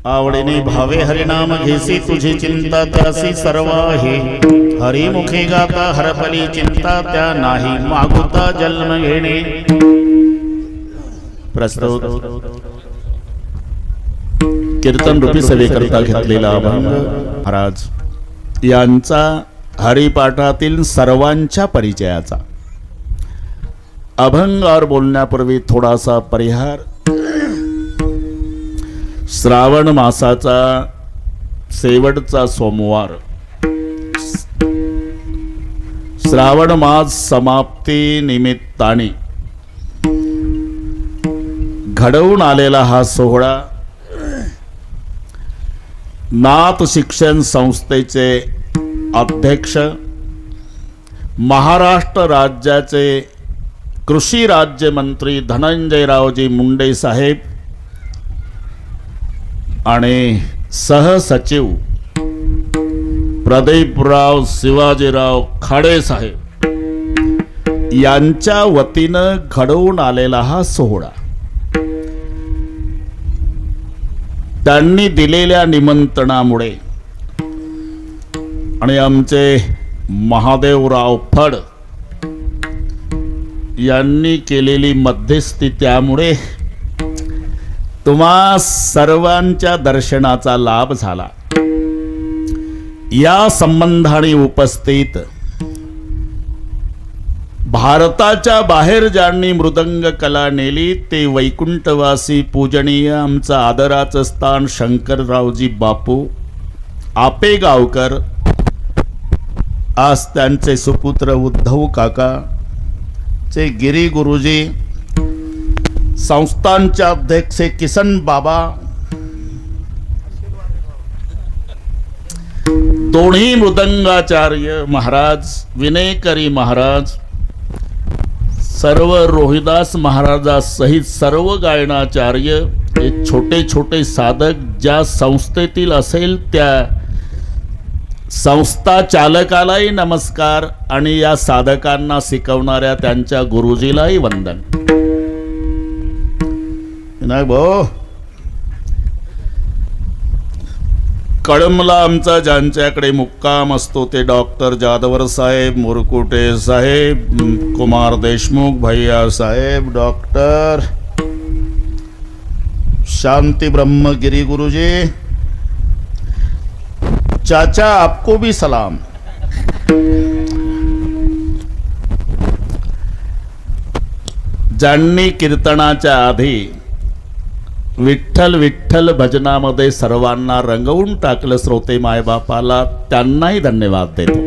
आवडीने भावे हरिनाम घेसी तुझी चिंता त्यासी सर्व आहे. हरिमुखे गाता हरपली चिंता त्या नाही मागुता जन्म घेणे. प्रस्तुत कीर्तन रूपी सेवेकरता घेतलेला अभंग महाराज यांचा हरिपाठातील सर्वांच्या परिचयाचा. अभंगावर बोलण्यापूर्वी थोडासा परिहार. श्रावण मासाचा शेवटचा सोमवार, श्रावण मास समाप्ती निमित्ताने घडवून आलेला हा सोहळा नाथ शिक्षण संस्थेचे अध्यक्ष, महाराष्ट्र राज्याचे कृषी राज्यमंत्री धनंजयरावजी मुंडे साहेब आणि सहसचिव प्रदीपराव शिवाजीराव खाडे साहेब यांच्या वतीनं घडवून आलेला हा सोहळा. त्यांनी दिलेल्या निमंत्रणामुळे आणि आमचे महादेवराव फड यांनी केलेली मध्यस्थी त्यामुळे तुम्हा सर्वांच्या दर्शनाचा लाभ झाला. या संबंधाने उपस्थित भारताच्या बाहेर ज्यांनी मृदंग कला नेली ते वैकुंठवासी पूजनीय आमचं आदराचं स्थान शंकररावजी बापू आपेगावकर, आज त्यांचे सुपुत्र उद्धव काका चे गिरी गुरुजी, संस्थानचे अध्यक्ष किसन बाबा, दोन्ही मृदंगाचार्य महाराज, विनयकरी महाराज, सर्व रोहिदास महाराजासहित सर्व गायनाचार्य, हे छोटे छोटे साधक, ज्या संस्थेतील असेल त्या संस्था चालकालाही नमस्कार आणि या साधकांना शिकवणाऱ्या त्यांच्या गुरुजीलाही वंदन. विनायक भाऊ, कळमला आमचा ज्यांच्याकडे मुक्काम असतो ते डॉक्टर जाधवर साहेब, मुरकुटे साहेब, कुमार देशमुख भैया साहेब, डॉक्टर शांति ब्रह्मगिरी गुरुजी, चाचा आपको भी सलाम. ज्यांनी कीर्तनाच्या आधी विठ्ठल विठ्ठल भजनामध्ये सर्वांना रंगवून टाकलं श्रोते मायबापाला, त्यांनाही धन्यवाद देतो.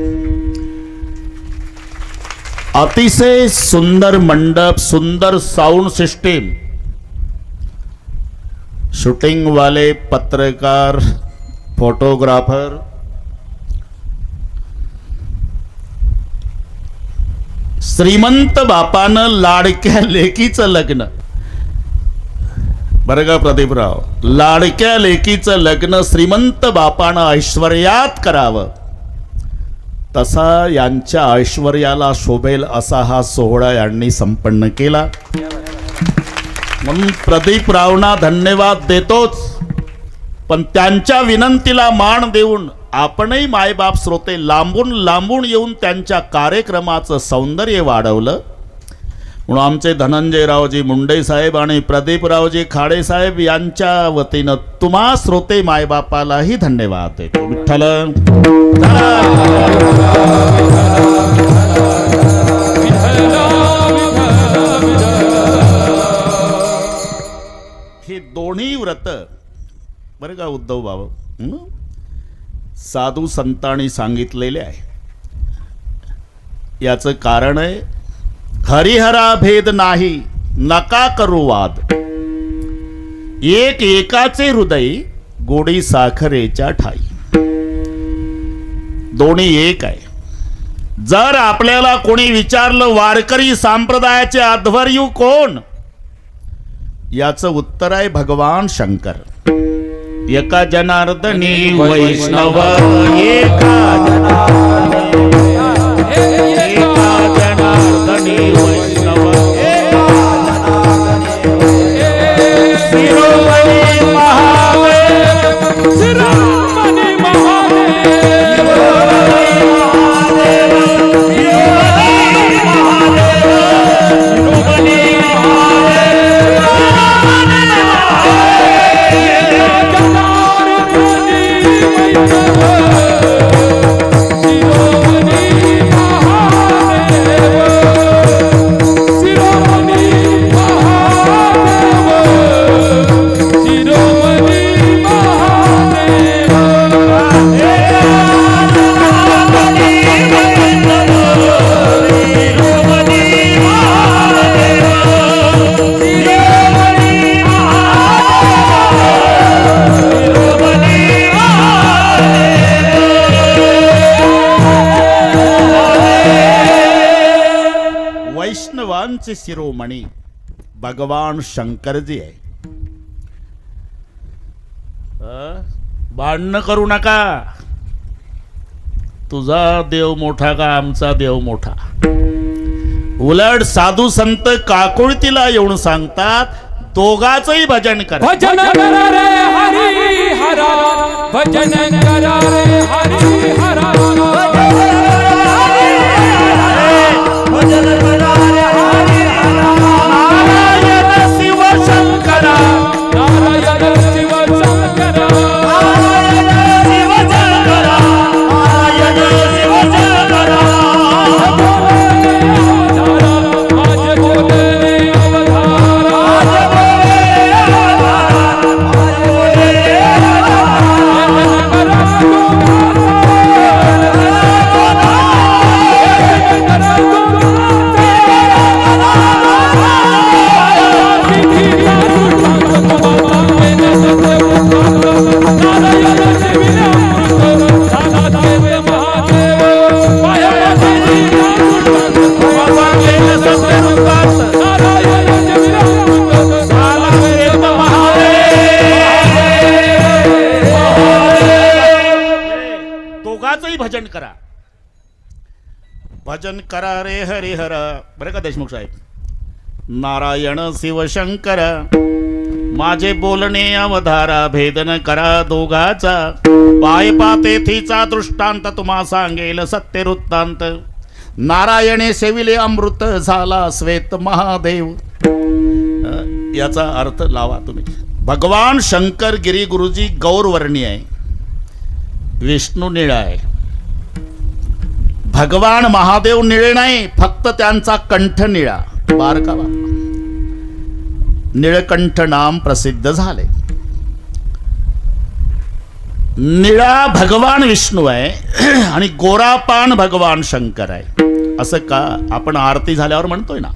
अतिशय सुंदर मंडप, सुंदर साउंड सिस्टीम, शूटिंग वाले, पत्रकार, फोटोग्राफर, श्रीमंत बापानं लाडक्या लेकीचं लग्न, बरं का प्रदीपराव, लाडक्या लेकीचं लग्न श्रीमंत बापानं ऐश्वर्यात करावं, तसा यांच्या ऐश्वर्याला शोभेल असा हा सोहळा यांनी संपन्न केला. म्हणून प्रदीपरावना धन्यवाद देतोच, पण त्यांच्या विनंतीला मान देऊन आपणही मायबाप श्रोते लांबून लांबून येऊन त्यांच्या कार्यक्रमाचं सौंदर्य वाढवलं. म्हणून आमचे धनंजयरावजी मुंडे साहेब आणि प्रदीपरावजी खाडे साहेब यांच्या वतीनं तुम्हा श्रोते मायबापालाही धन्यवाद देतो. विठ्ठल हे दोन्ही व्रत, बरं का उद्धव बाबा, साधू संतांनी सांगितलेले आहे. याचं कारण आहे, हरिहरा भेद नाही नका करू वाद, एक एकाचे हृदय गोडी साखरेच्या ठाई. दोन्ही एक आहे. जर आपल्याला कोणी विचारलं वारकरी संप्रदायाचे अध्वर्यू कोण, याचं उत्तर आहे भगवान शंकर. एका जनार्दनी वैष्णव, एका जनार्दनी वैष्णव, शिरोमणी महादेव देवांचे शिरोमणी भगवान शंकरजी आहे. भांडणं करू नका. तुझा देव मोठा का आमचा देव मोठा. उलट साधू संत काकुळतीला येऊन सांगतात दोघाचंही भजन करा. भजन करा रे हरी हरा, भजन करा रे हरी हरा, भजन करा रे हरी हरा. नारायण शिव शंकरा, नारायण शिव शंकरा, नारायण शिव शंकरा, नारायण शिव शंकरा. आज बोले अवधारा, दोघाचंही भजन करा. भजन करा रे हरिहर. बरं का देशमुख साहेब. नारायण शिवशंकर, माझे बोलणे अवधारा, भेदन करा दोघाचा. पाय पातेथीचा दृष्टांत तुम्हा सांगेल सत्य वृत्तांत. नारायणे सेविले अमृत झाला श्वेत महादेव. याचा अर्थ लावा तुम्ही. भगवान शंकर गिरी गुरुजी गौरवर्णी आहे, विष्णू निळा आहे. भगवान महादेव निळे नाही, फक्त त्यांचा कंठ निळा. बारकावा. निळकंठ नाम प्रसिद्ध झाले. निळा भगवान विष्णू आहे आणि गोरापान भगवान शंकर आहे. असं का आपण आरती झाल्यावर म्हणतोय ना,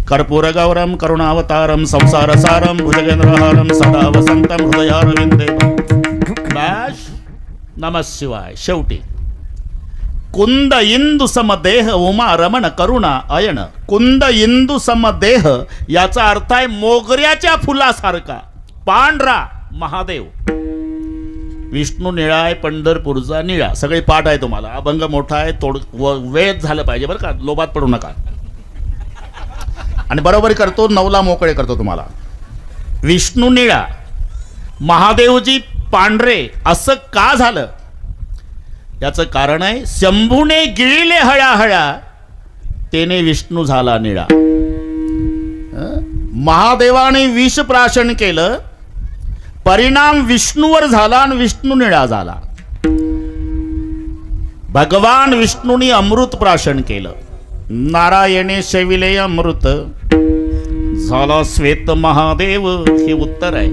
कर्पूर गौरम करुणावतारम संसारसारम भुजगेंद्रहारम सदा वसंतम हृदयारविंदे. बस नमः शिवाय. शेवटी कुंद इंदु समदेह उमा रमण करुणा अयन. कुंद इंदु समदेह याचा अर्थ आहे मोगऱ्याच्या फुलासारखा पांढरा महादेव. विष्णू निळा आहे, पंढरपूरचा निळा. सगळे पाठ आहे तुम्हाला. अभंग मोठा आहे, वेळ झालं पाहिजे बरं का. लोभात पडू नका. आणि बरोबर करतो, 9ला मोकळे करतो तुम्हाला. विष्णू निळा, महादेवजी पांढरे. असं का झालं याचं कारण आहे, शंभूने गिळले हळाहळा, तेने विष्णू झाला निळा. महादेवाने विष प्राशन केलं, परिणाम विष्णूवर झाला आणि विष्णू निळा झाला. भगवान विष्णूने अमृत प्राशन केलं. नारायणे सेविले अमृत झाला श्वेत महादेव. हे उत्तर आहे.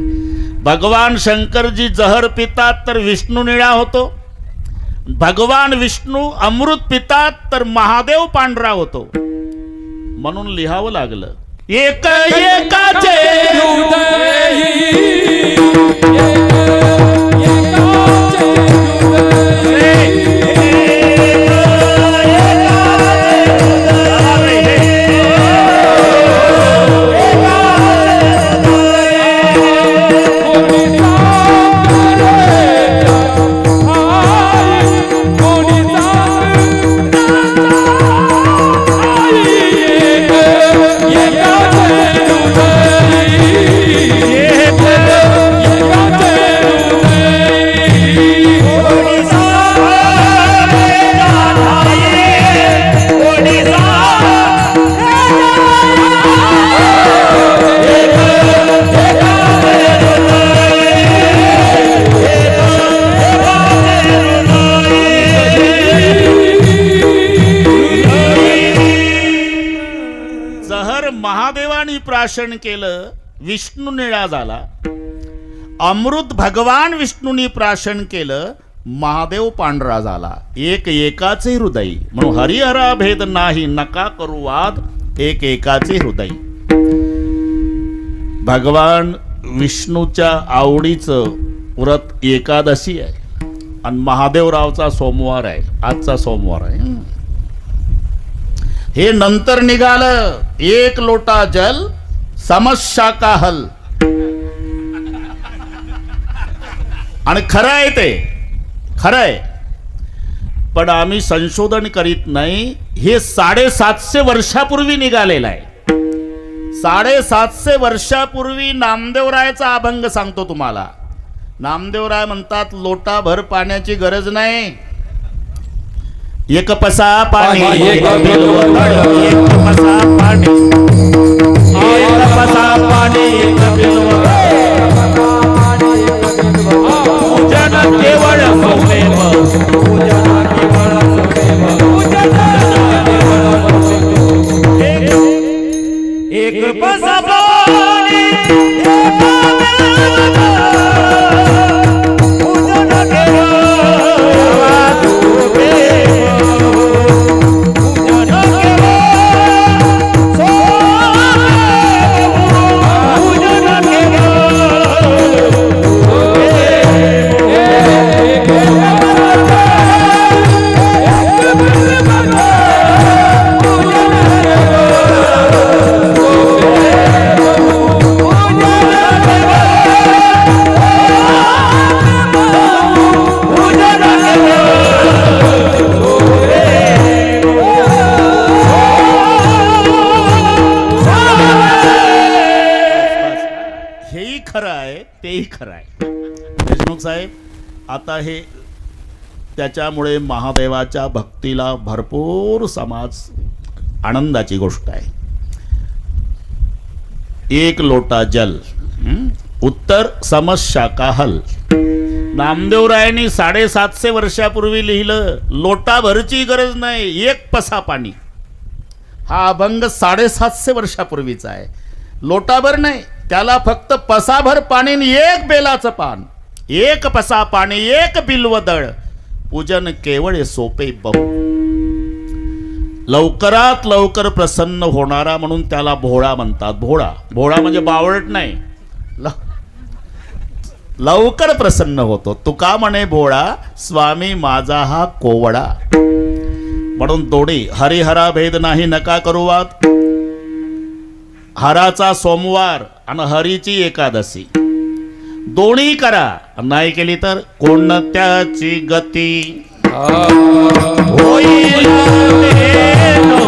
भगवान शंकरजी जहर पितात तर विष्णू निळा होतो. भगवान विष्णू अमृत पितात तर महादेव पांढरा होतो. म्हणून लिहावं लागलं, एक एकाचे महादेवानी प्राशन केलं, विष्णू निळा झाला. अमृत भगवान विष्णूंनी प्राशन केलं, महादेव पांढरा झाला. एक एकाचे हृदय. म्हणून हरिहरा भेद नाही, नका करू वाद, एक एकाचे हृदय. भगवान विष्णूच्या आवडीचं व्रत एकादशी आहे आणि महादेवरावचा सोमवार आहे. आजचा सोमवार आहे. हे नंतर निघालं. एक लोटा जल समस्या का हल. आणि खरं आहे ते, खरं आहे. पण आम्ही संशोधन करीत नाही. हे 750 वर्षापूर्वी निघालेलं आहे. 750 वर्षापूर्वी नामदेवरायचा अभंग सांगतो तुम्हाला. नामदेवराय म्हणतात लोटाभर पाण्याची गरज नाही. एक पसा पाणी, एक बिल्वदळ, एक पसा पाणी, एक पसा पाणी, एक बिल्वदळ. पूजन केवळ सोमेव, पूजन केवळ सोमेव. एक पसा पाणी, एक बिल्वदळ. देशमुख साहेब, आता हे त्याच्यामुळे महादेवाच्या भक्तीला भरपूर समाज आनंदाची गोष्ट आहे. एक लोटा जल, उत्तर समस्या का हल. नामदेवरायांनी 750 वर्षापूर्वी लिहिलं. लोटाभरची गरज नाही, एक पसा पाणी. हा अभंग 750 वर्षापूर्वीचा आहे. लोटाभर नाही, त्याला फक्त पसाभर पाणी आणि एक बेलाचं पान. एक पसा पाणी, एक बिल्वदळ. पूजन केवळ सोपे बहु. लवकरात लवकर प्रसन्न होणारा म्हणून त्याला भोळा म्हणतात. भोळा, भोळा म्हणजे बावळट नाही, लवकर प्रसन्न होतो. तुका म्हणे भोळा, स्वामी माझा हा कोवडा. म्हणून दोडी हरिहरा भेद नाही नका करू वाद. हराचा सोमवार आणि हरीची एकादशी दोन्ही करा. नाही केली तर कोणत्याची गती होईल नेनो.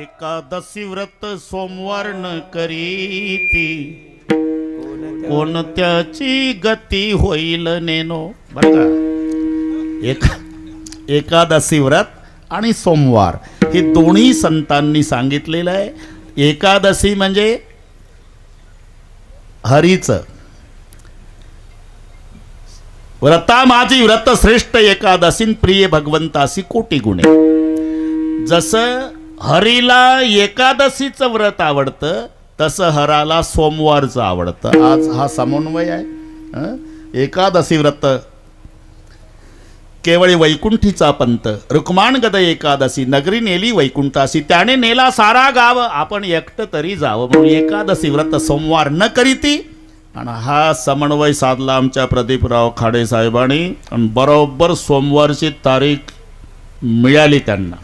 एकादशी व्रत सोमवार न करीती, कोणत्याची गती होईल नेनो. बरं का, एकादशी व्रत आणि सोमवार हे दोन्ही संतांनी सांगितलेलं आहे. एकादशी म्हणजे हरीचं. व्रता माझी व्रत श्रेष्ठ एकादशी, प्रिय भगवंतासी कोटी गुणे. जसं हरीला एकादशीचं व्रत आवडतं तसं हराला सोमवारचं आवडतं. आज हा समन्वय आहे. एकादशी व्रत केवळ वैकुंठीचा पंत. रुक्माण गद एकादशी, नगरी नेली वैकुंठासी, त्याने नेला सारा गाव, आपण एकटं तरी जावं. म्हणून एकादशी व्रत सोमवार न करीती. आणि हा समन्वय साधला आमच्या प्रदीपराव खाडे साहेबांनी. आणि बरोबर सोमवारची तारीख मिळाली त्यांना.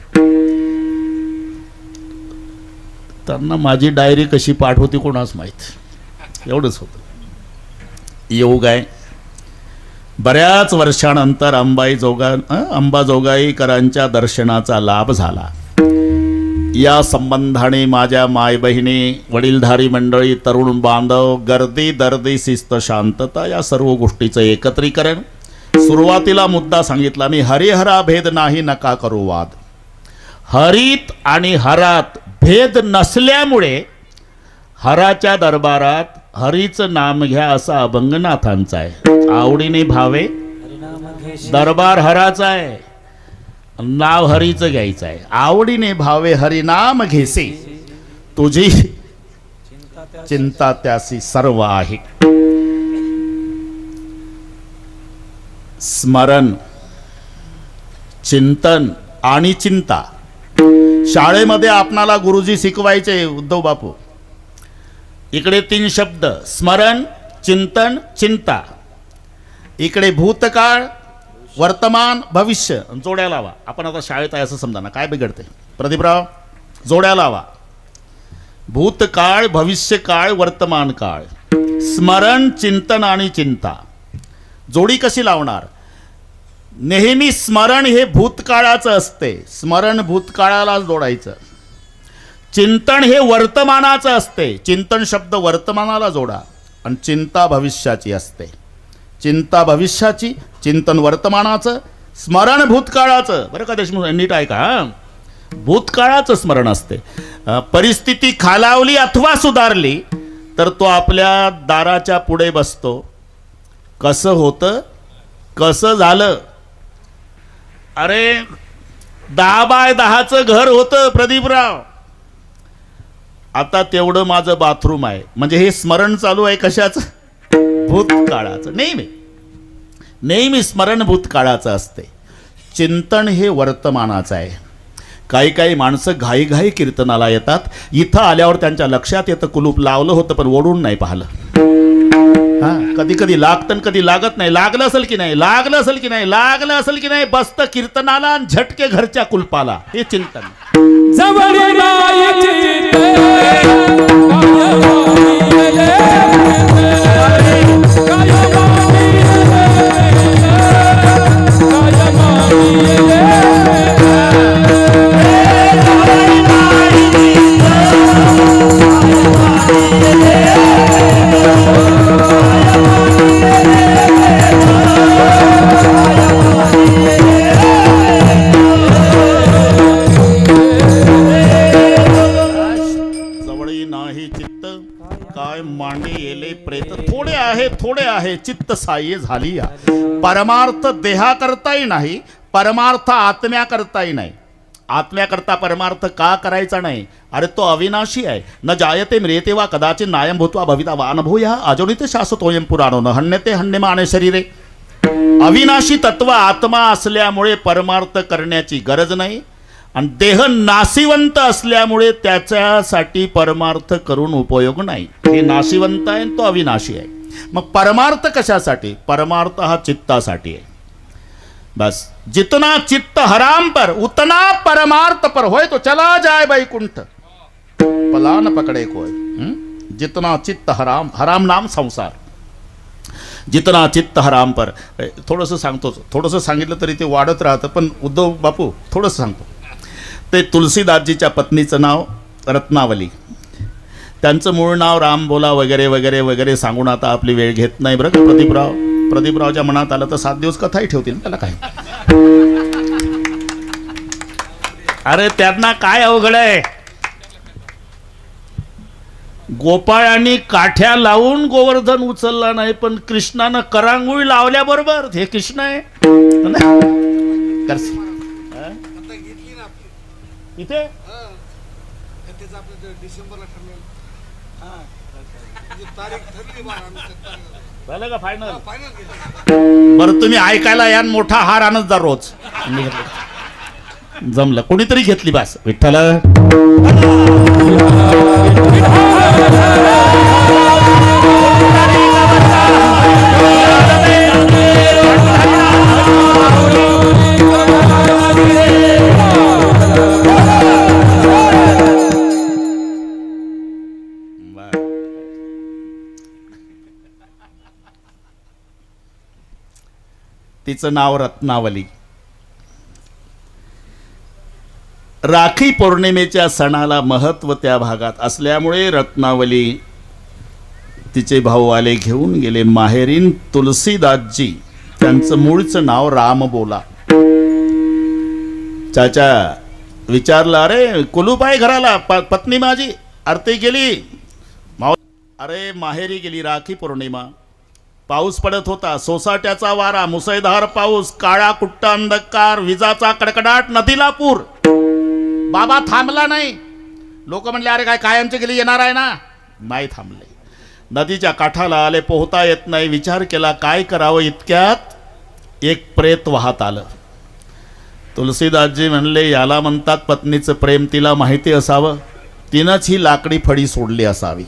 त्यांना माझी डायरी कशी पाठ होती कोणाच माहीत. एवढंच होतं. योग आहे. बऱ्याच वर्षानंतर अंबाजोगाईकरांच्या दर्शनाचा लाभ झाला. या संबंधाने माझ्या माय बहिणी, वडीलधारी मंडळी, तरुण बांधव, गर्दी दर्दी शिस्त शांतता या सर्व गोष्टीचं एकत्रीकरण. सुरुवातीला मुद्दा सांगितला मी, हरिहरा भेद नाही नका करू वाद. हरीत आणि हरात भेद नसल्यामुळे हराच्या दरबारात हरीचं नाम घ्या असा अभंगनाथांचा आहे. आवडीने भावे दरबार हराचा आहे, नाव हरीचं घ्यायचं आहे. आवडीने भावे हरिनाम घेसे, तुझी चिंता त्यासी सर्व आहे. स्मरण, चिंतन आणि चिंता. शाळेमध्ये आपणाला गुरुजी शिकवायचे उद्धव बापू. इकडे 3 शब्द, स्मरण, चिंतन, चिंता. इकडे भूतकाळ, वर्तमान, भविष्य. जोड्या लावा. आपण आता शाळेत आहे असं समजा ना, काय बिघडते प्रदीपराव? जोड्या लावा. भूतकाळ, भविष्यकाळ, वर्तमान काळ. स्मरण, चिंतन आणि चिंता. जोडी कशी लावणार? नेहमी स्मरण हे भूतकाळाचं असते, स्मरण भूतकाळाला जोडायचं. चिंतन हे वर्तमानाचं असते, चिंतन शब्द वर्तमानाला जोडा. आणि चिंता भविष्याची असते. चिंता भविष्याची, चिंतन वर्तमानाचं, स्मरण भूतकाळाचं. बरं का देशमुख, नीट ऐका हा. भूतकाळाचं स्मरण असते. परिस्थिती खालावली अथवा सुधारली तर तो आपल्या दाराच्या पुढे बसतो. कसं होतं, कसं झालं? अरे 10 बाय 10चं घर होतं प्रदीपराव, आता तेवढं माझं बाथरूम आहे. म्हणजे हे स्मरण चालू आहे कशाचं? भूतकाळाचं. नेहमी स्मरण भूतकाळाचं असते. चिंतन हे वर्तमानाचं आहे. काही माणसं घाई कीर्तनाला येतात. इथं आल्यावर त्यांच्या लक्षात येतं कुलूप लावलं होतं पण ओढून नाही पाहिलं. कधी लागतं, कधी लागत नाही. लागलं असेल की नाही, लागलं असेल की नाही, लागलं असेल की नाही, बसतं कीर्तनाला आणि झटके घरच्या कुलपाला. हे चिंतन. थोडे आहे चित्त साह्य झाली या. परमार्थ देहा करताही नाही, परमार्थ आत्म्या करताही नाही. आत्म्याकरता परमार्थ का करायचा नाही? अरे तो अविनाशी आहे. न जायते म्रियते वा कदाचित नायम भूत्वा भविता वा अनुभूया अजोनिते शाश्वतोयम पुराणो न हन्यते हन्यमाने शरीरे. अविनाशी तत्व आत्मा असल्यामुळे परमार्थ करण्याची गरज नाही. आणि देह नाशिवंत असल्यामुळे त्याच्यासाठी परमार्थ करून उपयोग नाही. हे नाशिवंत आहे, तो अविनाशी आहे. मग परमार्थ कशासाठी? परमार्थ हा चित्तासाठी आहे. बस जितना चित्त हराम पर उतना परमार्थ पर होय तो चला जाए बैकुंठ पला न पकड़े कोई. जितना चित्त हराम, हराम नाम संसार. जितना चित्त हराम पर. थोडंसं सांगतोच, थोडंसं सांगितलं तरी ते वाढत राहतं. पण उद्धव बापू थोडंसं सांगतो. ते तुलसीदासजीच्या पत्नीचं नाव रत्नावली. त्यांचं मूळ नाव रामबोला वगैरे वगैरे वगैरे सांगून आता आपली वेळ घेत नाही बरं का प्रदीपराव. प्रदीपरावच्या मनात आलं तर 7 दिवस कथाही ठेवतील, त्याला काय. अरे त्यांना काय अवघड आहे? गोपाळांनी काठ्या लावून गोवर्धन उचलला नाही, पण कृष्णानं करांगुळी लावल्याबरोबर हे कृष्ण आहे. इथे झालं का फायनल? बरं तुम्ही ऐकायला या, मोठा हार आणत जा रोज. जमलं, कोणीतरी घेतली बस. विठ्ठल तिचं नाव रत्नावली. राखी पौर्णिमेच्या सणाला महत्व त्या भागात असल्यामुळे रत्नावली तिचे भाऊ आले घेऊन गेले माहेरीन. तुलसीदासजी त्यांचं मूळचं नाव रामबोला. चाचा विचारलं, अरे कुलूप आहे घराला, पत्नी माझी आरती गेली. अरे माहेरी गेली. राखी पौर्णिमा, पाऊस पडत होता, सोसाट्याचा वारा, मुसळधार पाऊस, काळा कुट्टा अंधकार, विजाचा कडकडाट, नदीला पूर. बाबा थांबला नाही. लोक म्हणले, अरे काय कायमचे गेली, येणार आहे ना. नाही थांबले. नदीच्या काठाला आले, पोहता येत नाही. विचार केला काय करावं. इतक्यात एक प्रेत वाहत आलं. तुलसीदासजी म्हणले, याला म्हणतात पत्नीचं प्रेम. तिला माहिती असावं, तिनंच ही लाकडी फळी सोडली असावी.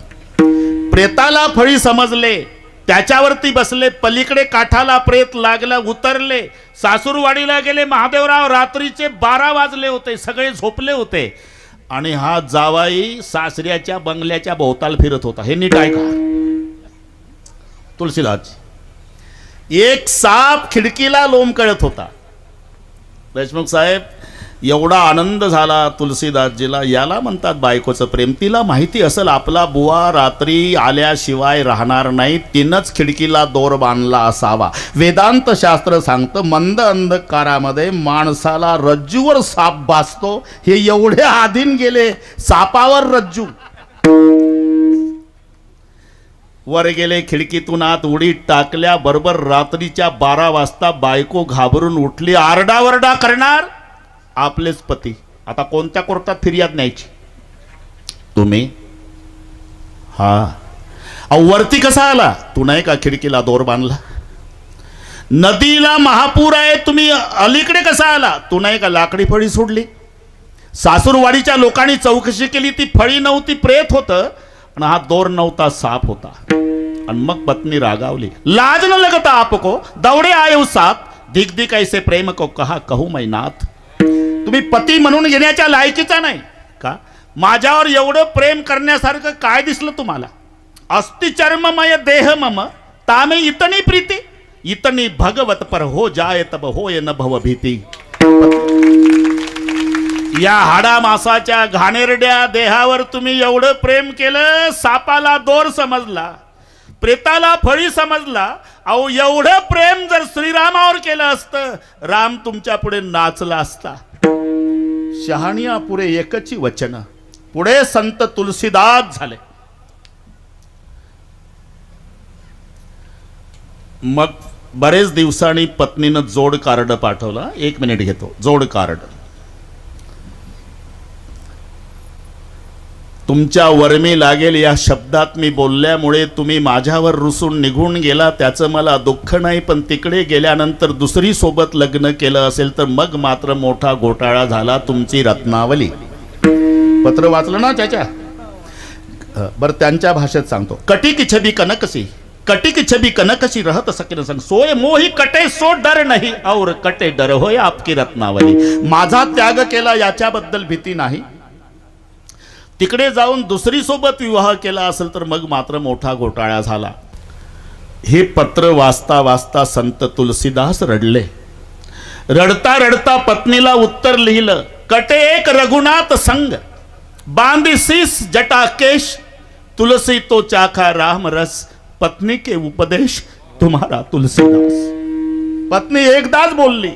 प्रेताला फळी समजले, त्याच्यावरती बसले. पलीकडे काठाला प्रेत लागलं, उतरले. सासूरवाडीला गेले. महादेवराव रात्रीचे 12 वाजले होते, सगळे झोपले होते. आणि हा जावाई सासऱ्याच्या बंगल्याच्या भोवताल फिरत होता. हे नीट ऐका तुलसीदास. एक साप खिडकीला लोंबकळत होता. देशमुख साहेब, एवढा आनंद झाला तुलसीदासजीला. याला म्हणतात बायकोचं प्रेम. तिला माहिती असेल आपला बुवा रात्री आल्याशिवाय राहणार नाही, तिनंच खिडकीला दोर बांधला असावा. वेदांत शास्त्र सांगतं, मंद अंधकारामध्ये माणसाला रज्जूवर साप भासतो. हे एवढे आधीन गेले, सापावर रज्जू. वर गेले, खिडकीतून आत उडी टाकल्या. बरोबर रात्रीच्या 12 वाजता बायको घाबरून उठली. आरडावरडा करणार. आपलेच पती. आता कोणत्या कोर्टात फिर्याद न्यायची तुम्ही? हा वरती कसा आला? तू नाही का खिडकीला दोर बांधला? नदीला महापूर आहे, तुम्ही अलीकडे कसा आला? तू नाही का लाकडी फळी सोडली? सासूरवाडीच्या लोकांनी चौकशी केली, ती फळी नव्हती, प्रेत होतं. आणि हा दोर नव्हता, साप होता. आणि मग पत्नी रागावली. लाज न लगता आपको दौड़े आये साथ, दिख दिख ऐसे प्रेम को कहा कहू मै नाथ. तुम्ही पती म्हणून घेण्याच्या लायकीचा नाही का? माझ्यावर एवढं प्रेम करण्यासारखं काय दिसलं तुम्हाला? अस्ति चर्ममय देह मम तामे इतनी प्रीती, इतनी भगवत पर हो जाए तब होय न भव भीती. या हाडा मासाच्या घाणेरड्या देहावर तुम्ही एवढं प्रेम केलं. सापाला दोर समजला, प्रेताला फळी समजला. अहो एवढं प्रेम जर श्रीरामावर केलं असतं, राम तुमच्या पुढे नाचला असता. शहाणिया पुरे एकची वचन. पुढे संत तुलसीदास झाले. मग बरेच दिवसांनी पत्नीनं जोड कार्ड पाठवलं. 1 मिनिट घेतो. जोड कार्ड. तुमच्या वर्मी लागेल या शब्दात मी बोलल्यामुळे तुम्ही माझ्यावर रुसून निघून गेला, त्याचं मला दुःख नाही. पण तिकडे गेल्यानंतर दुसरी सोबत लग्न केलं असेल तर मग मात्र मोठा घोटाळा झाला. तुमची रत्नावली. पत्र वाचलं ना त्याच्या? बरं त्यांच्या भाषेत सांगतो. कटी की छबी कनकसी, कटी की छबी कनकसी रहत सकिन संग, सोय मोही कटे सो डर नहीं और कटे डर होय आपकी रत्नावली. माझा त्याग केला याच्याबद्दल भीती नाही. तिकडे जाऊन दुसरी सोबत विवाह केला असेल तर मग मात्र मोठा घोटाळा झाला. हे पत्र वाचता वाचता संत तुलसीदास रडले. रडता रडता पत्नीला उत्तर लिहिलं. कटे एक रघुनाथ संग, बांधी शीस जटा केश, तुलसी तो चाखा राम रस, पत्नी के उपदेश तुम्हारा तुलसीदास. पत्नी एकदाच बोलली.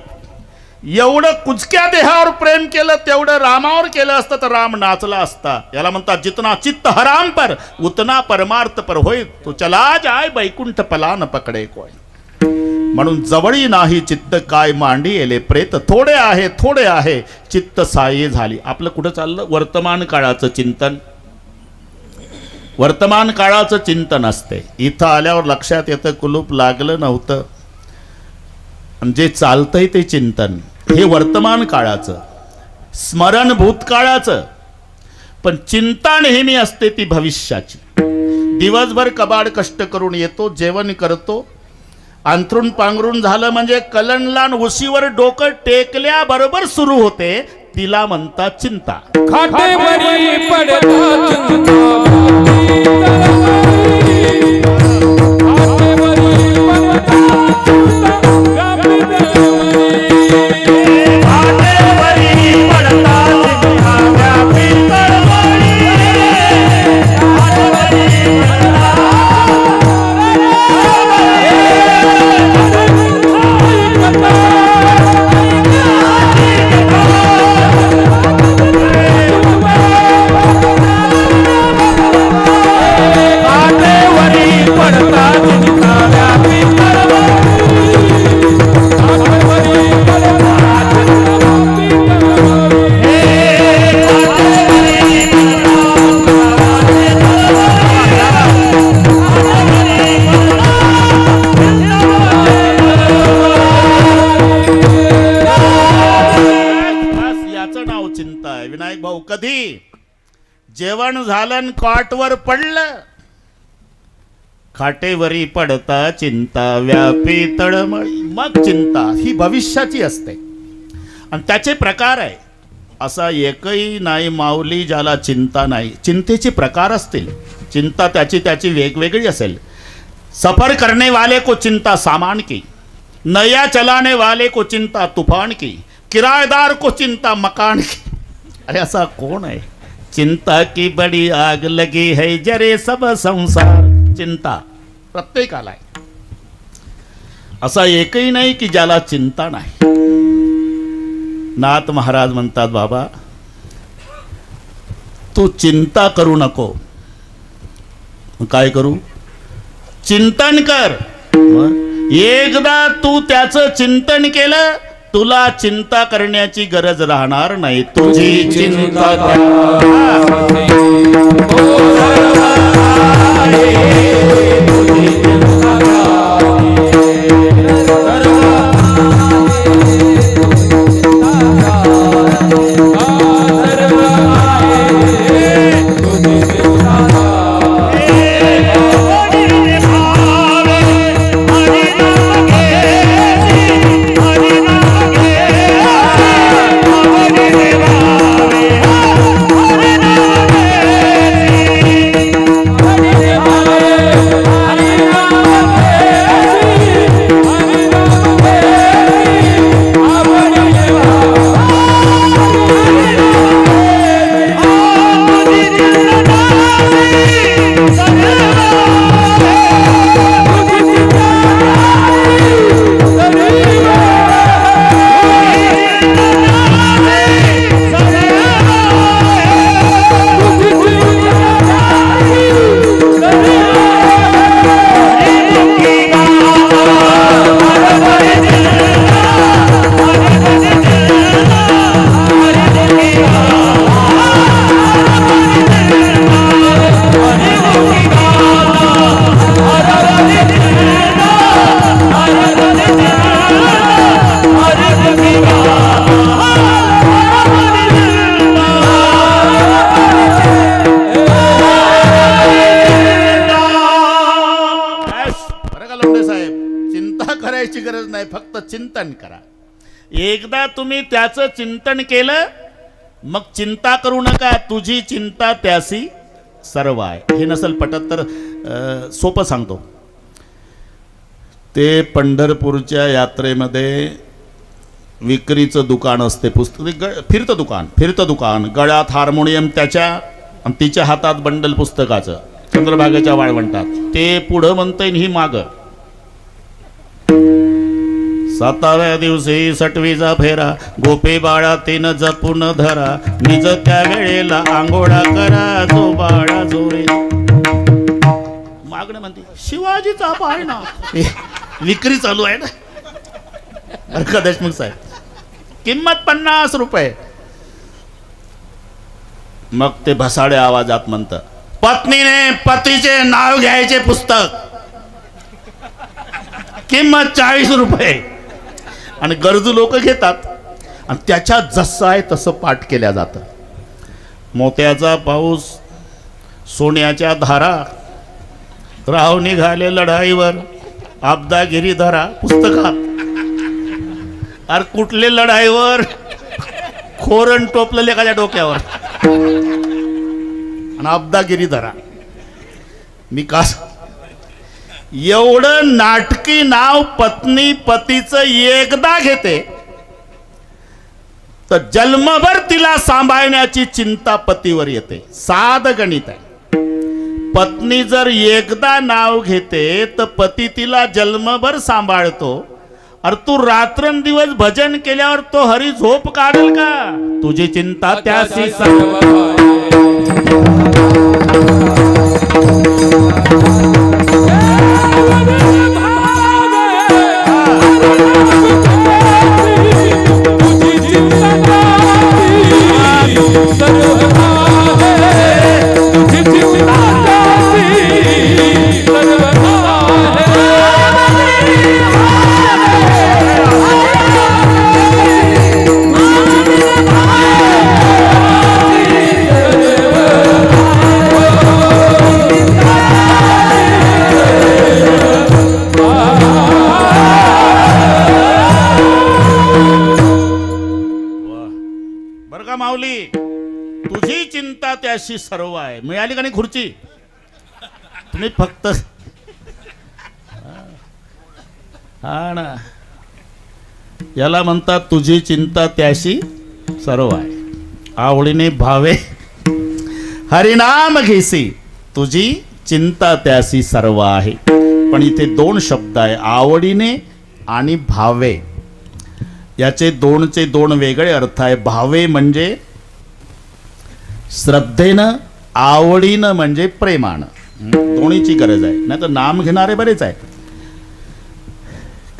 एवढं कुचक्या देहावर प्रेम केलं तेवढं रामावर केलं असतं तर राम नाचला असता. याला म्हणतात जितना चित्त हराम पर उतना परमार्थ पर होय, तो चला जाय बैकुंठ पला न पकडे कोय. म्हणून जवळी नाही चित्त काय मांडी येले प्रेत, थोडे आहे चित्त साये झाली. आपलं कुठं चाललं? वर्तमान काळाचं चिंतन. वर्तमान काळाचं चिंतन असते. इथं आल्यावर लक्षात येतं कुलूप लागलं नव्हतं. जे चालतंय ते चिंतन. हे वर्तमान काळाचं स्मरण, भूतकाळाचं. पण चिंता नेहमी असते ती भविष्याची. दिवसभर कबाड कष्ट करून येतो, जेवण करतो, अंथरून पांघरून झालं म्हणजे कलनलान उशीवर डोकं टेकल्याबरोबर सुरू होते. तिला म्हणतात चिंता. खाटेवरी पडता चिंता, खाटेवरी पडता चिंता, जेवण झालं कॉटवर पडलं, खाटेवरी पडता चिंता व्यापी तळमळी. मग चिंता ही भविष्याची असते आणि त्याचे प्रकार आहे. असा एकही नाही माऊली ज्याला चिंता नाही. चिंतेचे प्रकार असतील, चिंता त्याची त्याची वेगवेगळी असेल. सफर करने वाले को चिंता सामान की, नया चलाने वाले को चिंता तूफान की, किराएदार को चिंता मकान की. अरे असा कोण आहे? चिंता की बड़ी आग लगी है जरे सब संसार. चिंता प्रत्येकाला आहे. असा एकही नाही की ज्याला चिंता नाही. नाथ महाराज म्हणतात, बाबा तू चिंता करू नको. काय करू? चिंतन कर. एकदा तू त्याचं चिंतन केलं, तुला चिंता करण्याची गरज राहणार नाही. तुझी चिंता गरज नाही, फक्त चिंतन करा. एकदा तुम्ही त्याचं चिंतन केलं, मग चिंता करू नका. तुझी चिंता त्यासी सर्व आहे. हे नसेल पटत तर सोपं सांगतो. ते पंढरपूरच्या यात्रेमध्ये विक्रीचं दुकान असते, पुस्तक फिरतं दुकान, गळ्यात हार्मोनियम त्याच्या आणि तिच्या हातात बंडल पुस्तकाचं, चंद्रभागेच्या वाळवंटात. ते पुढं म्हणतंय ही माग. 7व्या दिवशी 6वीचा फेरा, गोपे बाळा तिनं जपून धरा, निज त्या वेळेला आंघोळा करा, जो बाळा जोरे. मागणं म्हणते शिवाजीचा पाळणा. विक्री चालू आहे ना. अर्का देशमुख साहेब, किंमत 50 रुपये. मग ते भसाड्या आवाजात म्हणतं, पत्नीने पतीचे नाव घ्यायचे पुस्तक, किंमत 40 रुपये. आणि गरजू लोक घेतात आणि त्याच्या जसं आहे तसं पाठ केल्या जातं. मोत्याचा पाऊस, सोन्याच्या धारा, राव निघाले लढाईवर, आपदागिरी धरा पुस्तकात. अरे कुठले लढाईवर? खोरण टोपलेले एखाद्या डोक्यावर आणि आपदागिरी धरा. मी का एवढं नाटकी नाव पत्नी पतीचं एकदा घेते तर जन्मभर तिला सांभाळण्याची चिंता पतीवर येते. साध गणित आहे. पत्नी जर एकदा नाव घेते तर पती तिला जन्मभर सांभाळतो. अरे तू रात्रंदिवस भजन केल्यावर तो हरी झोप काढेल का? तुझी चिंता त्यासी सर्व त्याशी सर्व आहे. मिळाली का नाही खुर्ची? तुम्ही फक्त हा ना, याला म्हणतात तुझी चिंता त्याशी सर्व आहे. आवडीने भावे हरिनाम घेसी, तुझी चिंता त्याशी सर्व आहे. पण इथे दोन शब्द आहे, आवडीने आणि भावे. याचे दोनचे दोन वेगळे अर्थ आहे. भावे म्हणजे श्रद्धेनं, आवडीनं म्हणजे प्रेमानं. दोन्हीची गरज आहे. नाही तर नाम घेणारे बरेच आहे.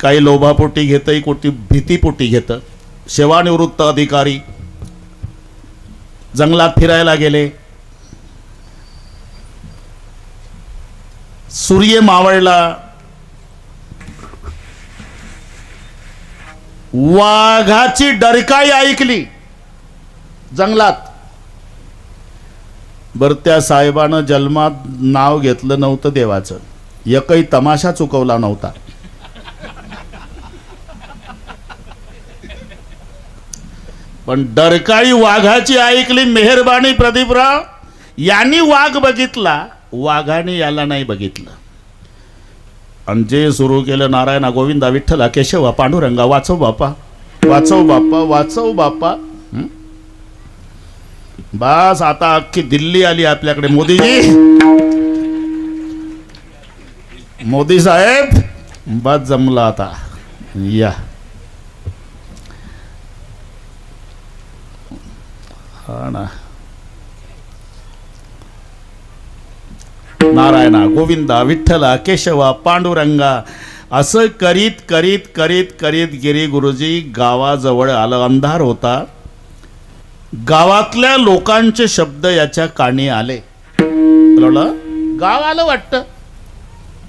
काही लोभापोटी घेतं, कोटी भीतीपोटी घेतं. सेवानिवृत्त अधिकारी जंगलात फिरायला गेले, सूर्य मावळला, वाघाची डरकाळी ऐकली जंगलात. बर त्या साहेबानं जन्मात नाव घेतलं नव्हतं देवाचं, एकही तमाशा चुकवला नव्हता. पण डरकाळी वाघाची ऐकली. मेहरबानी प्रदीपराव यांनी वाघ बघितला, वाघाने याला नाही बघितलं. आणि जे सुरू केलं, नारायणा गोविंदा विठ्ठला केशवा पांडुरंगा वाचव बापा, वाचव बापा, वाचव बापा. बस आता अख्खी दिल्ली आली आपल्याकडे. मोदीजी, मोदी साहेब, बस जमलं आता, या. हा ना, नारायणा गोविंदा विठ्ठला केशवा पांडुरंगा असं करीत करीत करीत करीत गिरी गुरुजी गावाजवळ आलं. अंधार होता. गावातल्या लोकांचे शब्द याच्या कानी आले. गाव आलं वाटतं.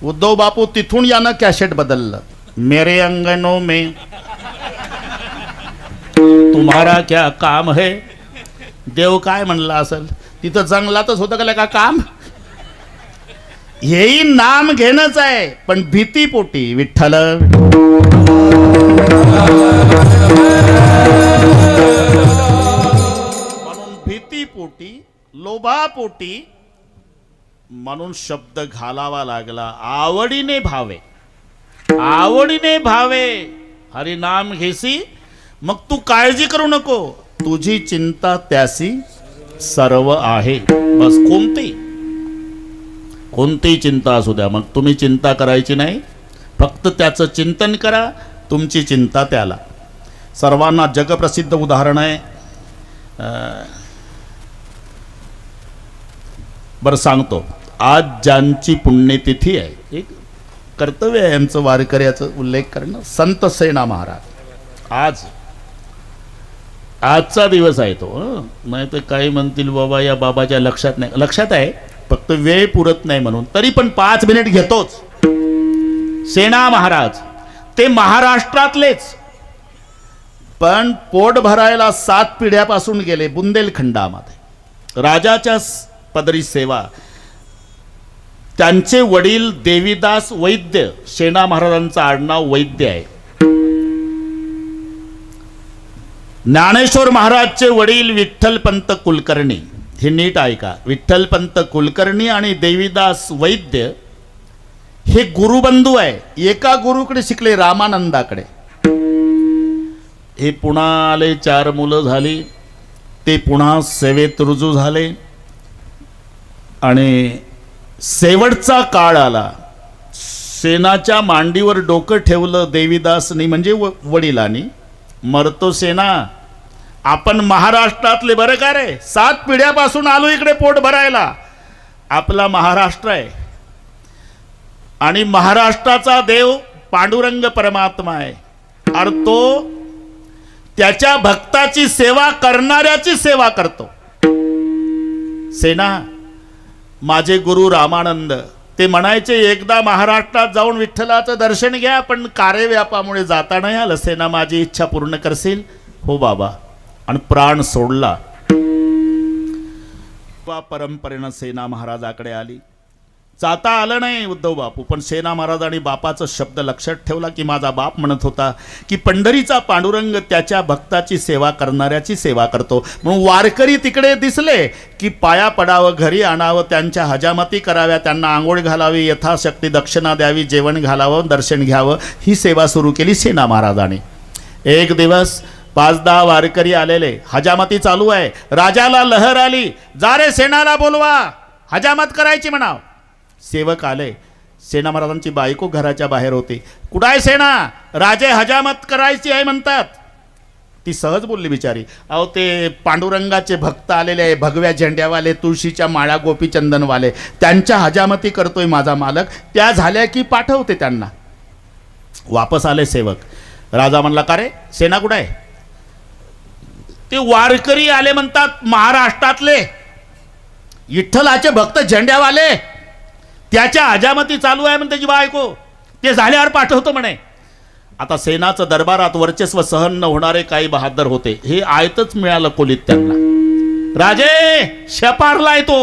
उद्धव बापू तिथून यानं कॅसेट बदललं. मेरे अंगनों में तुम्हारा क्या काम है. देव काय म्हणला असेल, तिथं जंगलातच होतं का काम. हेही नाम घेणंच आहे, पण भीतीपोटी. विठ्ठल म्हणून भीतीपोटी, लोभापोटी म्हणून शब्द घालावा लागला. आवडीने भावे, आवडीने भावे हरिनाम घेसी, मग तू काळजी करू नको, तुझी चिंता त्यासी सर्व आहे. बस कोणती चिंता असू द्या, मग तुम्ही चिंता करायची नाही, फक्त त्याचं चिंतन करा, तुमची चिंता त्याला. सर्वांना जगप्रसिद्ध उदाहरण आहे. बरं सांगतो. आज ज्यांची पुण्यतिथी आहे, एक कर्तव्य आहे आमचं वारकऱ्याचं उल्लेख करणं. संत सेना महाराज आजचा दिवस आहे तो. नाही तर काही म्हणतील बाबा या बाबाच्या लक्षात नाही. लक्षात आहे, फक्त वेळ पुरत नाही म्हणून. तरी पण 5 मिनिट घेतोच. सेना महाराज ते महाराष्ट्रातलेच, पण पोट भरायला 7 पिढ्यापासून गेले बुंदेलखंडामध्ये. राजाच्या पदरी सेवा. त्यांचे वडील देवीदास वैद्य, सेना महाराजांचं आडनाव वैद्य आहे. ज्ञानेश्वर महाराजचे वडील विठ्ठलपंत कुलकर्णी. हे नीट ऐका, विठ्ठलपंत कुलकर्णी आणि देवीदास वैद्य हे गुरुबंधू आहे. एका गुरुकडे शिकले, रामानंदाकडे. हे पुन्हा आले, 4 मुलं झाली. ते पुन्हा सेवेत रुजू झाले आणि शेवटचा काळ आला. सेनाच्या मांडीवर डोकं ठेवलं देवीदासनी, म्हणजे वडिलांनी. मरतो सेना, आपण महाराष्ट्रातले बरं का रे, 7 पिढ्यापासून आलो इकडे पोट भरायला. आपला महाराष्ट्र आहे आणि महाराष्ट्राचा देव पांडुरंग परमात्मा आहे. आणि तो त्याच्या भक्ताची सेवा करणाऱ्याची सेवा करतो. सेना माझे गुरु रामानंद ते म्हणायचे, एकदा महाराष्ट्रात जाऊन विठ्ठलाचं दर्शन घ्या, पण कार्यव्यापामुळे जाता नाही आलं. सेना माझी इच्छा पूर्ण करशील. हो बाबा. आणि प्राण सोडला. परंपरेनं सेना महाराजाकडे आली. जाता आलं नाही उद्धव बापू, पण सेना महाराजांनी बापाचा शब्द लक्षात ठेवला की माझा बाप म्हणत होता की पंढरीचा पांडुरंग त्याच्या भक्ताची सेवा करणाऱ्याची सेवा करतो. म्हणून वारकरी तिकडे दिसले की पाया पडावं, घरी आणावं, त्यांच्या हजामती कराव्या, त्यांना आंघोळ घालावी, यथाशक्ती दक्षिणा द्यावी, जेवण घालावं, दर्शन घ्यावं, ही सेवा सुरू केली सेना महाराजांनी. एक दिवस 5-10 वारकरी आलेले, हजामती चालू आहे, राजाला लहर आली, जा रे सेनाला बोलवा, हजामत करायची म्हणाव. सेवक आले, सेना महाराजांची बायको घराच्या बाहेर होती. कुठं आहे सेना? राजे हजामत करायची आहे म्हणतात. ती सहज बोलली बिचारी, अहो ते पांडुरंगाचे भक्त आलेले आहे, भगव्या झेंड्यावाले, तुळशीच्या माळा, गोपीचंदनवाले, त्यांच्या हजामती करतोय माझा मालक, त्या झाल्या की पाठवते त्यांना. वापस आले सेवक. राजा म्हणला, का रे सेना कुठं आहे? ते वारकरी आले म्हणतात महाराष्ट्रातले, विठ्ठलाचे भक्त झेंड्यावाले, त्याच्या हजामती चालू आहे म्हणते त्याची बायको, ते झाल्यावर पाठवतो म्हणे. आता सेनाचं दरबारात वर्चस्व सहन न होणारे काही बहादर होते, हे आयतच मिळालं खोलीत त्यांना. राजे शपारलाय तो,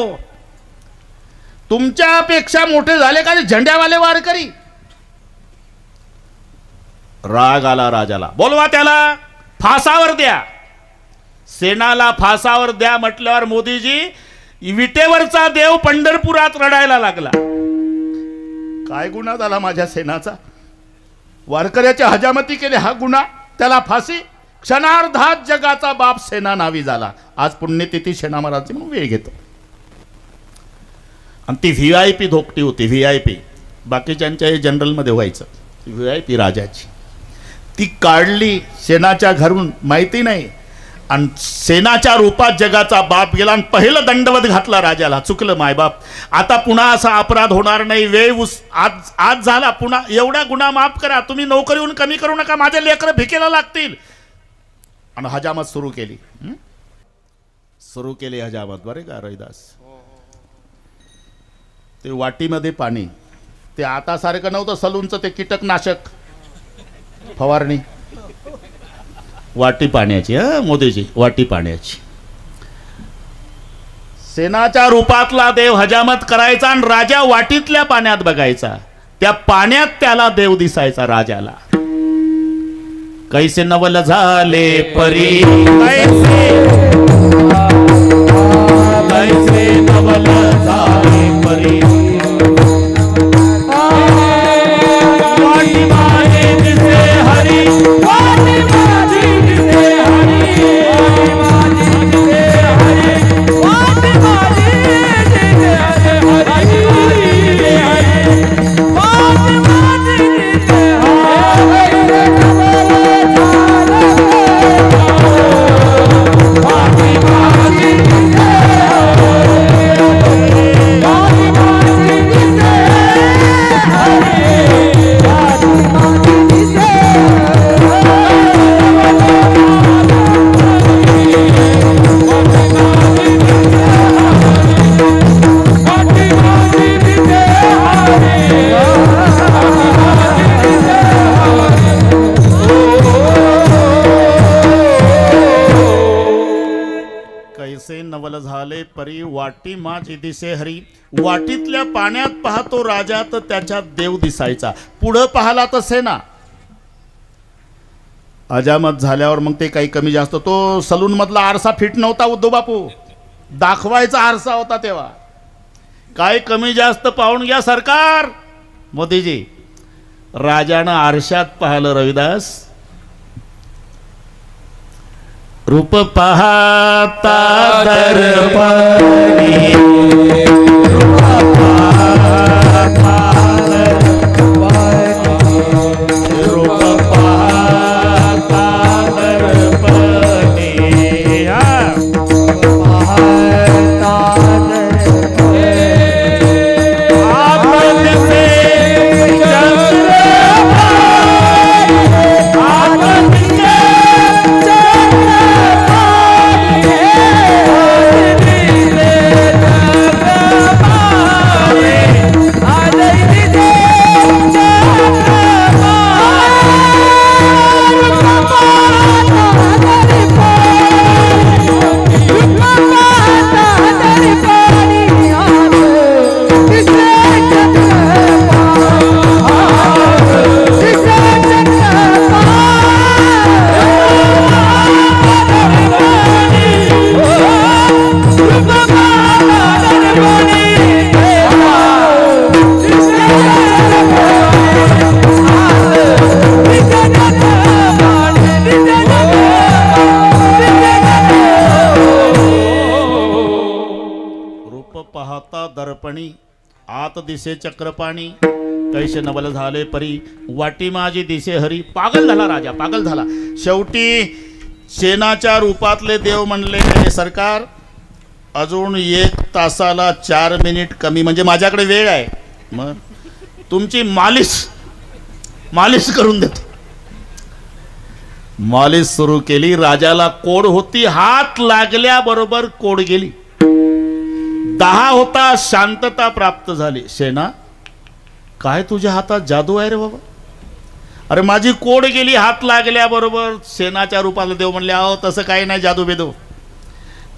तुमच्यापेक्षा मोठे झाले का झेंड्यावाले वारकरी? राग आला राजाला, बोलवा त्याला, फासावर द्या. सेनाला फासावर द्या म्हटल्यावर मोदीजी विटेवरचा देव पंढरपुरात रडायला लागला. काय गुन्हा झाला माझ्या सेनाचा? वारकऱ्याच्या हजामती केले, हा गुन्हा, त्याला फाशी. क्षणार्धात जगाचा बाप सेना नावी झाला. आज पुण्यतिथी सेना महाराजची म्हणून वेळ घेतो. आणि ती VIP धोकटी होती, VIP. बाकीच्यांच्या जनरलमध्ये व्हायचं, VIP राजाची. ती काढली सेनाच्या घरून, माहिती नाही, आणि सेनाच्या रूपात जगाचा बाप गेला आणि पहिलं दंडवत घातला राजाला. चुकलं मायबाप, आता पुन्हा असा अपराध होणार नाही, आज झाला, पुन्हा एवढा गुन्हा माफ करा, तुम्ही नोकरीहून कमी करू नका, माझे लेकरं भिकेला लागतील. आणि हजामत सुरू केली. हजामत, बरे का रविदास? ते वाटीमध्ये पाणी, ते आता सारखं नव्हतं सलूनचं, ते कीटकनाशक फवारणी, वाटी पाण्याची. मोदीजी वाटी पाण्याची. सेनाच्या रूपातला देव हजामत करायचा आणि राजा वाटीतल्या पाण्यात बघायचा. त्या पाण्यात त्याला देव दिसायचा राजाला. कैसे नवल झाले परी, कैसे नवल झाले परी, वाटी माझे दिसे हरी, वाटी माझी दिसे हरी, वाटी माझी दिसे हरी, वाटी माझी दिसे हरी, वाटी माझी दिसे नवल झाले परी, वाटी माझी दिसे हरी. वाटीतल्या पाण्यात पाहतो राजा तर त्याच्यात देव दिसायचा. पुढं पाहला तर सेना. हजामत झाल्यावर मग ते काही कमी जास्त, तो सलून मधला आरसा फिट नव्हता उद्धव बापू, दाखवायचा आरसा होता तेव्हा. काय कमी जास्त पाहून घ्या सरकार. मोदीजी, राजानं आरशात पाहिलं रविदास, रूप पाहता दर्पणी, रूप पाहता दर्पणी, रूप पाहता दर्पणी, पाहता दर्पणी, आपण से फणी आत दिसे चक्रपाणी कैसे नवल झाले परी वाटी माझी दिसे हरी. पागल झाला राजा, पागल झाला. शेवटी शेणाच्या रूपातले देव म्हणले सरकार अजून 1 तासाला 4 मिनिट कमी म्हणजे माझ्याकडे वेळ आहे, मग तुमची मालिश करून देतो. मालिश सुरू केली. राजाला कोड होती, हात लागल्याबरोबर कोड गेली. 10 होता, शांतता प्राप्त झाली. शेणा काय तुझ्या हातात जादू आहे रे बाबा? अरे माझी कोड गेली हात लागल्याबरोबर. शेणाच्या रूपाला देव म्हणले अहो तसं काही नाही जादू बेदू,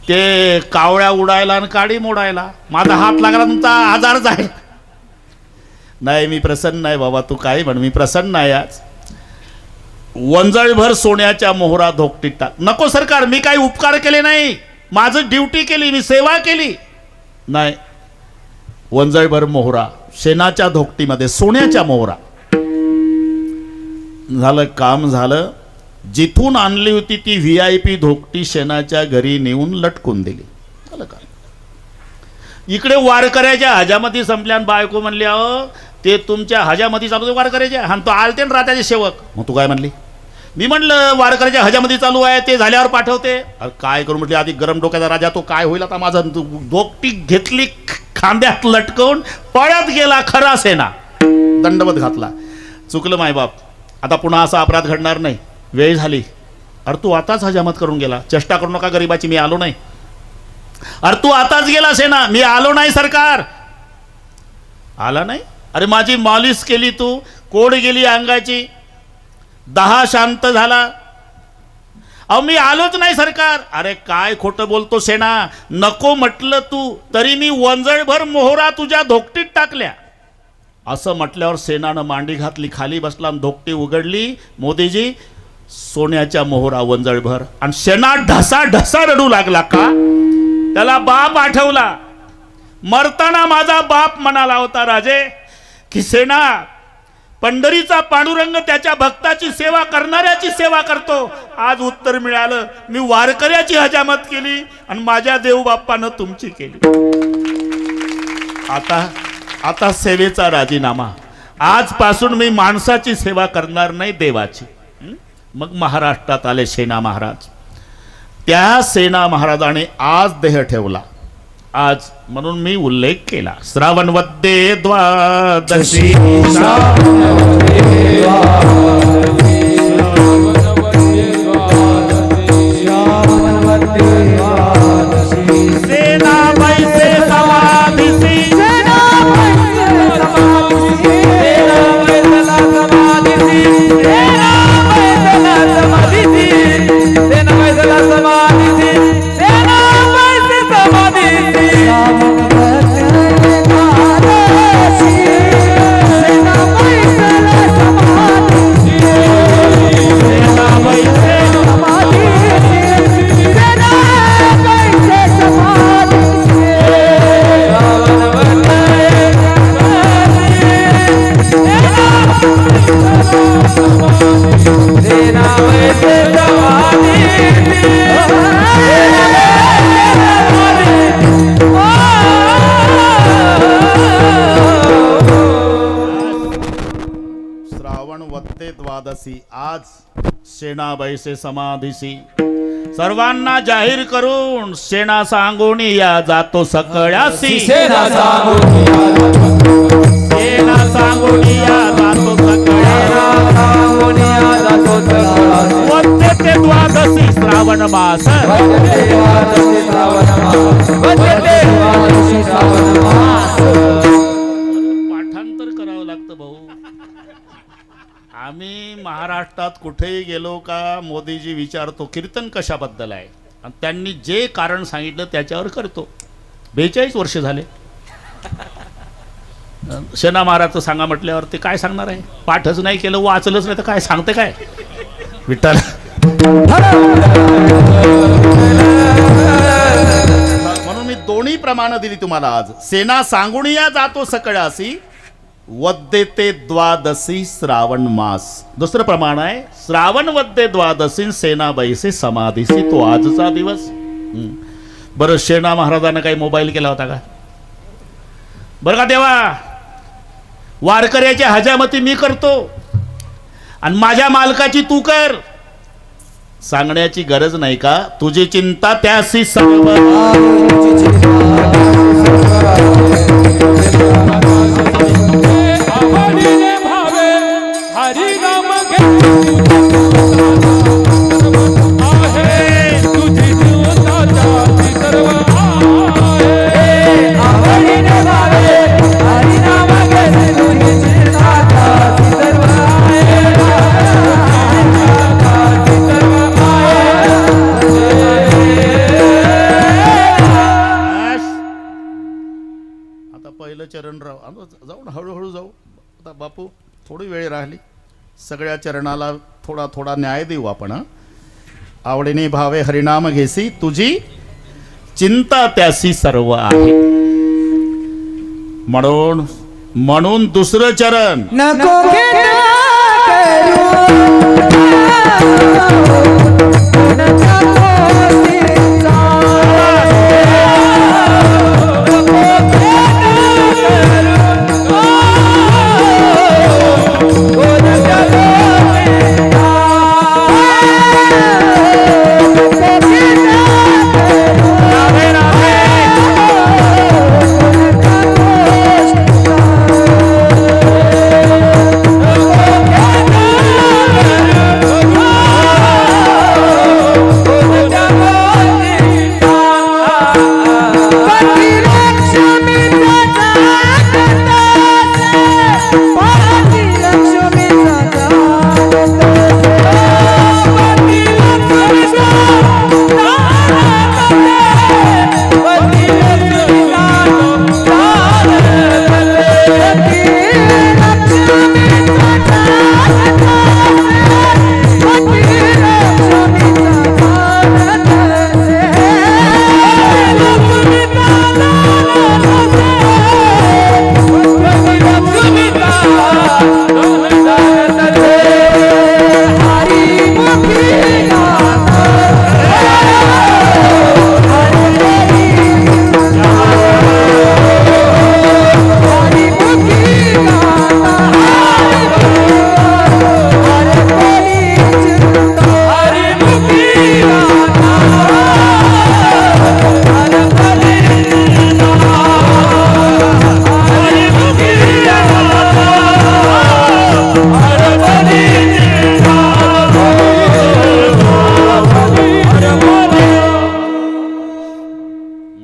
ते कावळ्या उडायला आणि काडी मोडायला. माझा हात लागला तुमचा आजार जाईल. नाही मी प्रसन्न आहे बाबा, तू काय म्हण, मी प्रसन्न आहे. आज वंजळभर सोन्याच्या मोहरा धोकटीत टाक. नको सरकार, मी काही उपकार केले नाही, माझं ड्युटी केली, मी सेवा केली. नाही, वंजळभर मोहरा शेणाच्या धोकटीमध्ये सोन्याच्या मोहरा. झालं काम झालं. जिथून आणली होती ती VIP धोकटी शेणाच्या घरी नेऊन लटकून दिली. झालं का? इकडे वारकऱ्याच्या हजामती संपल्या आणि बायको म्हणली अहो ते तुमच्या हजामती चालू वारकऱ्याच्या, आणि तो आलते ना रात्याचे सेवक. मग तू काय म्हणली? मी म्हणलं वारकऱ्याच्या हजामती चालू आहे, ते झाल्यावर पाठवते. अरे काय करू म्हटली, आधी गरम डोक्याचा राजा तो काय होईल आता माझा. धोकटी घेतली खांद्यात लटकवून पळत गेला खरा सेना, दंडवत घातला. चुकलं मायबाप, आता पुन्हा असा अपराध घडणार नाही, वेळ झाली. अरे तू आताच हजामत करून गेला, चेष्टा करू नका गरीबाची, मी आलो नाही. अरे तू आताच गेला सेना, मी आलो नाही सरकार. आला नाही? अरे माझी मालिश केली तू, कोड गेली अंगाची, 10 शांत झाला. अहो मी आलोच नाही सरकार. अरे काय खोटं बोलतो सेना, नको म्हटलं तू तरी मी वंजळभर मोहरा तुझ्या धोकटीत टाकल्या. असं म्हटल्यावर सेनानं मांडी घातली, खाली बसला आणि धोकटी उघडली. मोदीजी सोन्याच्या मोहरा वंजळभर. आणि सेना ढसा ढसा रडू लागला. का? त्याला बाप आठवला. मरताना माझा बाप म्हणाला होता राजे की सेना पंढरीचा पांडुरंग त्याच्या भक्ताची सेवा करणाऱ्याची सेवा करतो. आज उत्तर मिळालं, मी वारकऱ्याची हजामत केली आणि माझ्या देवबाप्पानं तुमची केली. आता सेवेचा राजीनामा. आजपासून मी माणसाची सेवा करणार नाही, देवाची. मग महाराष्ट्रात आले सेना महाराज. त्या सेना महाराजाने आज देह ठेवला. आज म्हणून मी उल्लेख केला. श्रावण वद्ये द्वादशी, सेना बैसे समाधिसी, आज सेना बैसे समाधीसी. सर्वांना जाहीर करून सेना सांगून या जातो सकळ्यासी. सेना सांगून या जातो सकळ्यासी. वद्ये ते द्वादशी श्रावण मास. पाठांतर करावं लागतं भाऊ. आम्ही महाराष्ट्रात कुठेही गेलो का मोदीजी विचारतो कीर्तन कशाबद्दल आहे, आणि त्यांनी जे कारण सांगितलं त्याच्यावर करतो. 42 वर्ष झाले. सेना महाराजचं सांगा म्हटल्यावर ते काय सांगणार आहे? पाठच नाही केलं, वाचलंच नाही तर काय सांगते काय? विठ्ठल म्हणून मी दोन्ही प्रमाण दिली तुम्हाला आज. सेना सांगून या जातो सकळासी. वद्ये ते द्वादशी श्रावण मास. दुसरं प्रमाण आहे श्रावण वद्ये द्वादशी सेना बैसे समाधीसी. तो आजचा दिवस. बरं सेना महाराजांना काही मोबाईल केला होता का? बरं का देवा, वारकऱ्याची हजामती मी करतो आणि माझ्या मालकाची तू कर. सांगण्याची गरज नाही का? तुझी चिंता त्यासी सर्व. आवडीने भावे हरी नाम घे आहे तुझी जीवनाची सर्व आहे. आवडीने भावे हरी नाम घे तुझी जीवनाची सर्व आता पहिलं चरणराव, जाऊन हळूहळू जाऊ. आता बापू थोडी वेळ राहिली, सगळ्या चरणाला थोडा थोडा न्याय देऊ आपण. आवडीने भावे हरिनाम घेसी तुझी चिंता त्यासी सर्व आहे. म्हणून दुसरं चरण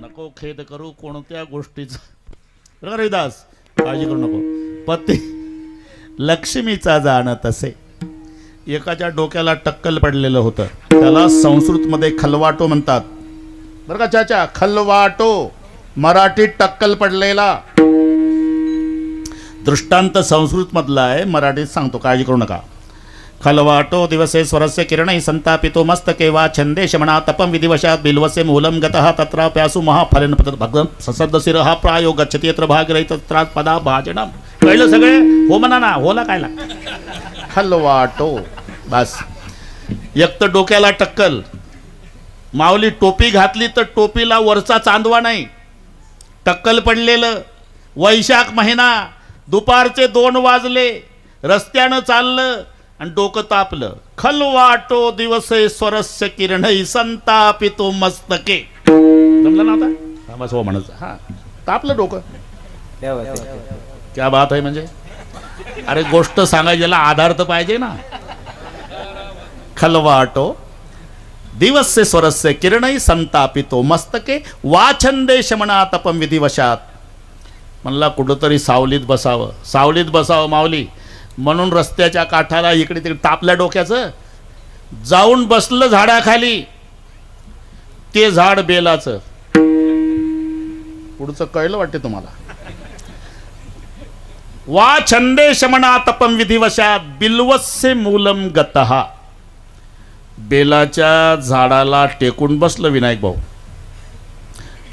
नको खेद करू कोणत्या गोष्टीचा. रविदास काळजी करू नको. पती लक्ष्मीचा जाण तसे. एकाच्या डोक्याला टक्कल पडलेलं होतं, त्याला संस्कृतमध्ये खलवाटो म्हणतात. बरं का चाचा, खलवाटो मराठीत टक्कल पडलेला. दृष्टांत संस्कृत मधला आहे, मराठीत सांगतो, काळजी करू नका. खलवाटो दिवसे स्वरस्य किरणै संतापितो मस्तके वा छंदे शमना तपम विधिवशात बिल्वसे मूलम गतः तत्र प्यासु महाफलेन भगवं ससद्दशिरः प्रायो गच्छति यत्र भागीरथी तत्र पदा भाजनम. कळलं सगळे? हो म्हणा ना, होला काय लागतं. खलवाटो बस. एक तर डोक्याला टक्कल, माऊली टोपी घातली तर टोपीला वरचा चांदवा नाही, टक्कल पडलेलं. वैशाख महिना, दुपारचे 2 वाजले, रस्त्यानं चाललं आणि डोकं तापलं. खलवाटो दिवसे स्वरस्य किरणै संतापितो मस्तके. जमलं ना आता? बस हो म्हणायचं. हा, तापलं डोकं. क्या बात आहे. म्हणजे अरे गोष्ट सांगायला आधार तर पाहिजे ना. खलवाटो दिवस्य स्वरस्य किरणै संतापितो मस्तके वाछंदे शमना तपम विधिवशात. म्हणला कुठंतरी सावलीत बसावं. सावलीत बसावं माऊली, म्हणून रस्त्याच्या काठाला इकडे तिकडे तापल्या डोक्याचं जाऊन बसलं झाडाखाली. ते झाड बेलाचं. पुढचं कळलं वाटते तुम्हाला? वा छंदे शमना तपम विधिवशात बिल्वस्य मूलम गतः. बेलाच्या झाडाला टेकून बसलं विनायक भाऊ.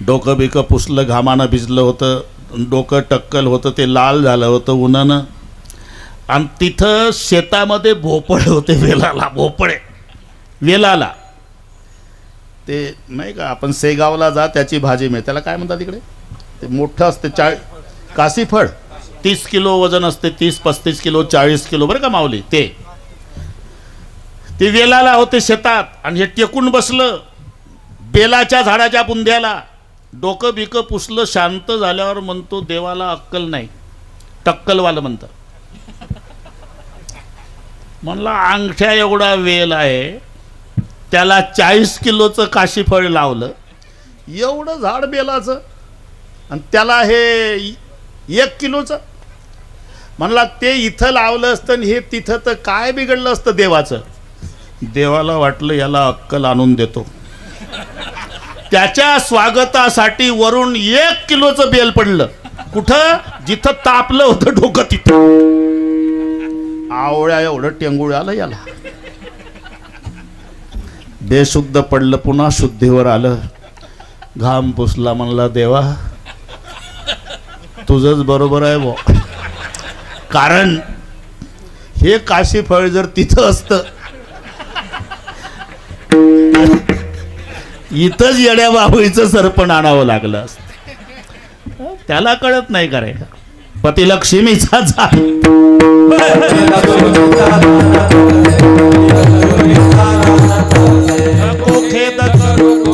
डोकं बिकं पुसलं, घामानं भिजलं होतं, डोकं टक्कल होतं, ते लाल झालं होतं उन्हानं. आणि तिथं शेतामध्ये भोपळे होते. भोपळे वेलाला. ते नाही का आपण सेगावला जा त्याची भाजी मिळते, त्याला काय म्हणतात तिकडे, ते मोठं असते काशीफळ 30 किलो वजन असते, 30-35 किलो 40 किलो बरं का माऊली. ते वेलाला होते शेतात आणि हे टेकून बसलं बेलाच्या झाडाच्या बुंध्याला, डोकं बिकं पुसलं, शांत झाल्यावर म्हणतो देवाला अक्कल नाही, टक्कलवालं म्हणतं. म्हणला अंगठ्या एवढा वेल आहे, त्याला 40 किलोचं काशीफळ लावलं, एवढं झाड बेलाचं, आणि त्याला हे 1 किलोचं. म्हणला ते इथं लावलं असतं आणि हे तिथं, तर काय बिघडलं असतं देवाचं. देवाला वाटलं याला अक्कल आणून देतो. त्याच्या स्वागतासाठी वरून 1 किलोचं बेल पडलं. कुठं? जिथं तापलं होतं डोकं तिथं. आवळ्या एवढं टेंगुळ आलं याला. बेशुद्ध पडलं, पुन्हा शुद्धीवर आलं, घाम पुसला. म्हणला देवा तुझंच बरोबर आहे बो, कारण हे काशीफळ जर तिथं असतं, इथंच येड्या बाबळीचं सरपण आणावं लागलं असतं. त्याला कळत नाही का रे, पतिलक्ष्मीचा झाला. खेद करू